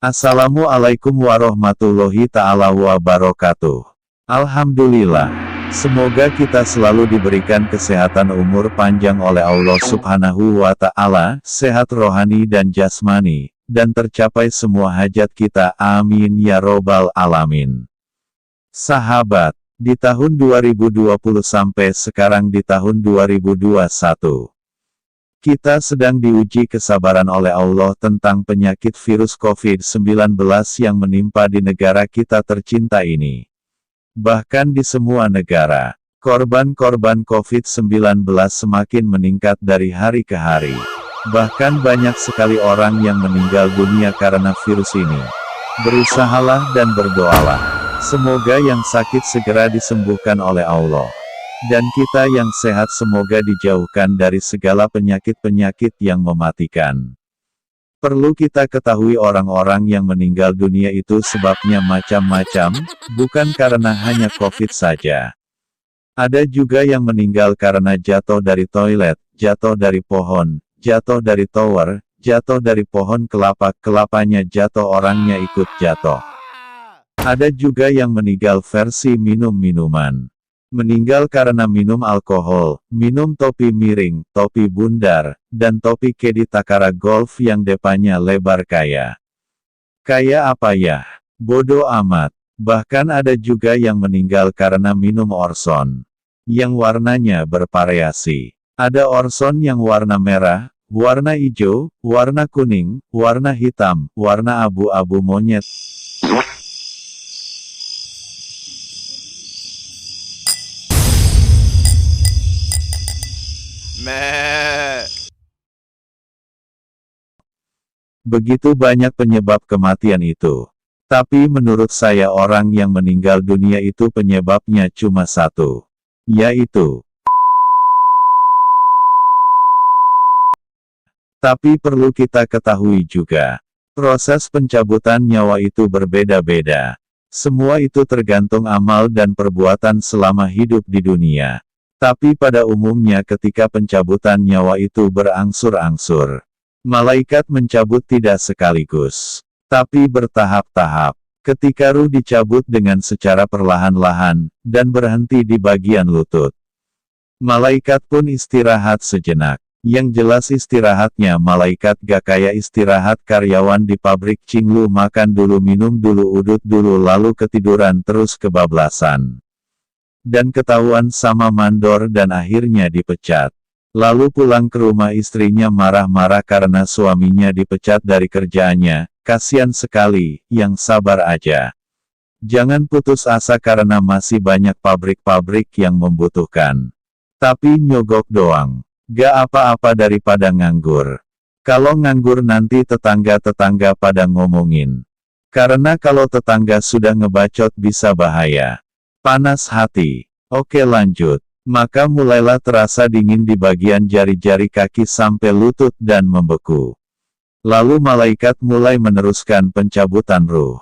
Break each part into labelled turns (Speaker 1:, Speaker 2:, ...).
Speaker 1: Assalamualaikum warahmatullahi ta'ala wabarakatuh. Alhamdulillah. Semoga kita selalu diberikan kesehatan umur panjang oleh Allah Subhanahu wa Ta'ala, sehat rohani dan jasmani, dan tercapai semua hajat kita. Amin ya robbal alamin. Sahabat, di tahun 2020 sampai sekarang di tahun 2021. Kita sedang diuji kesabaran oleh Allah tentang penyakit virus COVID-19 yang menimpa di negara kita tercinta ini. Bahkan di semua negara, korban-korban COVID-19 semakin meningkat dari hari ke hari. Bahkan banyak sekali orang yang meninggal dunia karena virus ini. Berusahalah dan berdoalah. Semoga yang sakit segera disembuhkan oleh Allah. Dan kita yang sehat semoga dijauhkan dari segala penyakit-penyakit yang mematikan. Perlu kita ketahui orang-orang yang meninggal dunia itu sebabnya macam-macam, bukan karena hanya COVID saja. Ada juga yang meninggal karena jatuh dari toilet, jatuh dari pohon, jatuh dari tower, jatuh dari pohon kelapa, kelapanya jatuh orangnya ikut jatuh. Ada juga yang meninggal versi minum-minuman. Meninggal karena minum alkohol, minum topi miring, topi bundar, dan topi kedi takara golf yang depannya lebar kaya. Kaya apa ya? Bodoh amat. Bahkan ada juga yang meninggal karena minum Orson. Yang warnanya bervariasi. Ada Orson yang warna merah, warna hijau, warna kuning, warna hitam, warna abu-abu monyet. Begitu banyak penyebab kematian itu. Tapi menurut saya orang yang meninggal dunia itu penyebabnya cuma satu. Yaitu. Tapi perlu kita ketahui juga. Proses pencabutan nyawa itu berbeda-beda. Semua itu tergantung amal dan perbuatan selama hidup di dunia. Tapi pada umumnya ketika pencabutan nyawa itu berangsur-angsur. Malaikat mencabut tidak sekaligus, tapi bertahap-tahap. Ketika ruh dicabut dengan secara perlahan-lahan, dan berhenti di bagian lutut. Malaikat pun istirahat sejenak. Yang jelas istirahatnya malaikat gak kayak istirahat karyawan di pabrik cinglu makan dulu minum dulu udut dulu lalu ketiduran terus kebablasan. Dan ketahuan sama mandor dan akhirnya dipecat. Lalu pulang ke rumah istrinya marah-marah karena suaminya dipecat dari kerjaannya. Kasian sekali, yang sabar aja. Jangan putus asa karena masih banyak pabrik-pabrik yang membutuhkan. Tapi nyogok doang. Gak apa-apa daripada nganggur. Kalau nganggur nanti tetangga-tetangga pada ngomongin. Karena kalau tetangga sudah ngebacot bisa bahaya. Panas hati. Oke lanjut. Maka mulailah terasa dingin di bagian jari-jari kaki sampai lutut dan membeku. Lalu malaikat mulai meneruskan pencabutan ruh.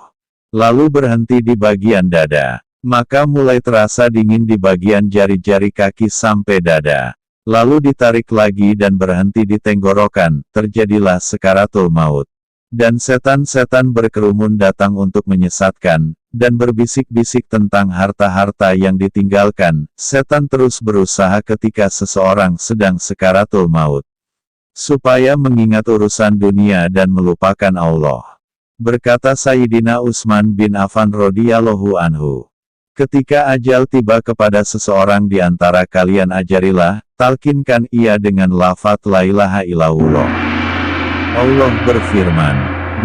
Speaker 1: Lalu berhenti di bagian dada. Maka mulai terasa dingin di bagian jari-jari kaki sampai dada. Lalu ditarik lagi dan berhenti di tenggorokan, terjadilah sekaratul maut. Dan setan-setan berkerumun datang untuk menyesatkan, dan berbisik-bisik tentang harta-harta yang ditinggalkan. Setan terus berusaha ketika seseorang sedang sekaratul maut. Supaya mengingat urusan dunia dan melupakan Allah. Berkata Sayyidina Utsman bin Affan radhiyallahu anhu. Ketika ajal tiba kepada seseorang di antara kalian ajarilah, talkinkan ia dengan lafaz la ilaha illallah. Allah berfirman,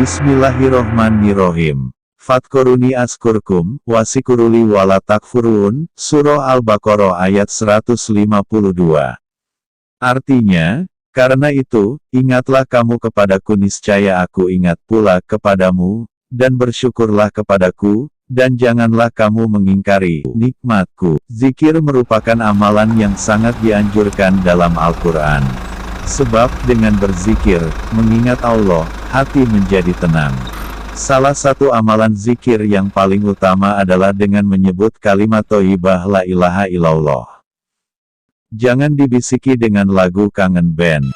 Speaker 1: Bismillahirrohmanirrohim. Fadkuruni askurkum, wasikuruli wala takfurun, Surah Al-Baqarah ayat 152. Artinya, karena itu, ingatlah kamu kepadaku niscaya aku ingat pula kepadamu, dan bersyukurlah kepadaku, dan janganlah kamu mengingkari nikmatku. Zikir merupakan amalan yang sangat dianjurkan dalam Al-Quran. Sebab dengan berzikir, mengingat Allah, hati menjadi tenang. Salah satu amalan zikir yang paling utama adalah dengan menyebut kalimat thayyibah la ilaha illallah. Jangan dibisiki dengan lagu kangen band.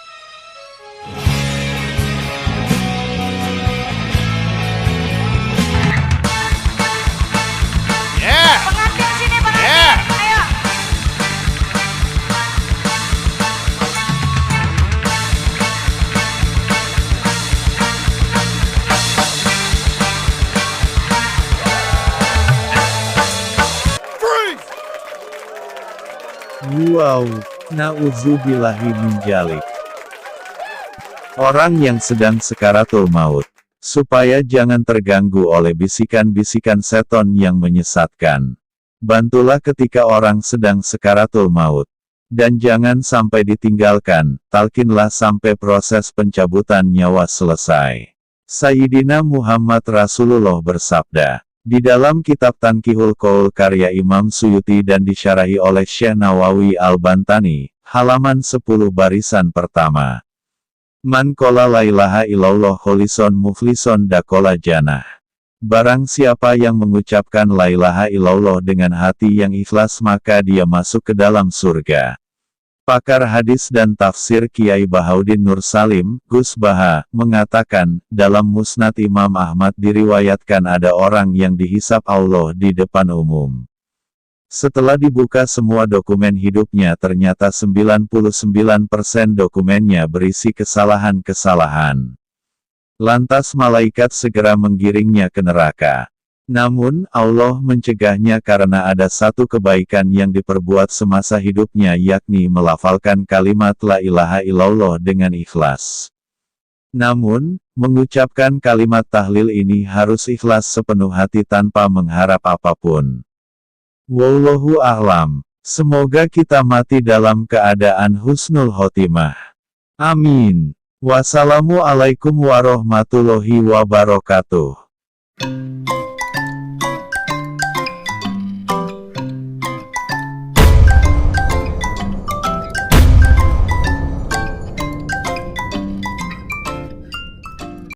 Speaker 1: Wow, na'udzubillahi min dzalik. Orang yang sedang sekaratul maut, supaya jangan terganggu oleh bisikan-bisikan seton yang menyesatkan. Bantulah ketika orang sedang sekaratul maut. Dan jangan sampai ditinggalkan, talkinlah sampai proses pencabutan nyawa selesai. Sayyidina Muhammad Rasulullah bersabda, di dalam kitab Tanqihul Qaul karya Imam Suyuti dan disyarahi oleh Syekh Nawawi Al-Bantani, halaman 10 barisan pertama. Man qala la ilaha illallah kholisan muflisan dakola jannah. Barang siapa yang mengucapkan la ilaha illallah dengan hati yang ikhlas maka dia masuk ke dalam surga. Pakar hadis dan tafsir Kiai Bahauddin Nur Salim, Gus Baha, mengatakan, dalam Musnad Imam Ahmad diriwayatkan ada orang yang dihisap Allah di depan umum. Setelah dibuka semua dokumen hidupnya ternyata 99% dokumennya berisi kesalahan-kesalahan. Lantas malaikat segera menggiringnya ke neraka. Namun, Allah mencegahnya karena ada satu kebaikan yang diperbuat semasa hidupnya yakni melafalkan kalimat la ilaha illallah dengan ikhlas. Namun, mengucapkan kalimat tahlil ini harus ikhlas sepenuh hati tanpa mengharap apapun. Wallahu a'lam. Semoga kita mati dalam keadaan husnul khotimah. Amin. Wassalamualaikum warahmatullahi wabarakatuh.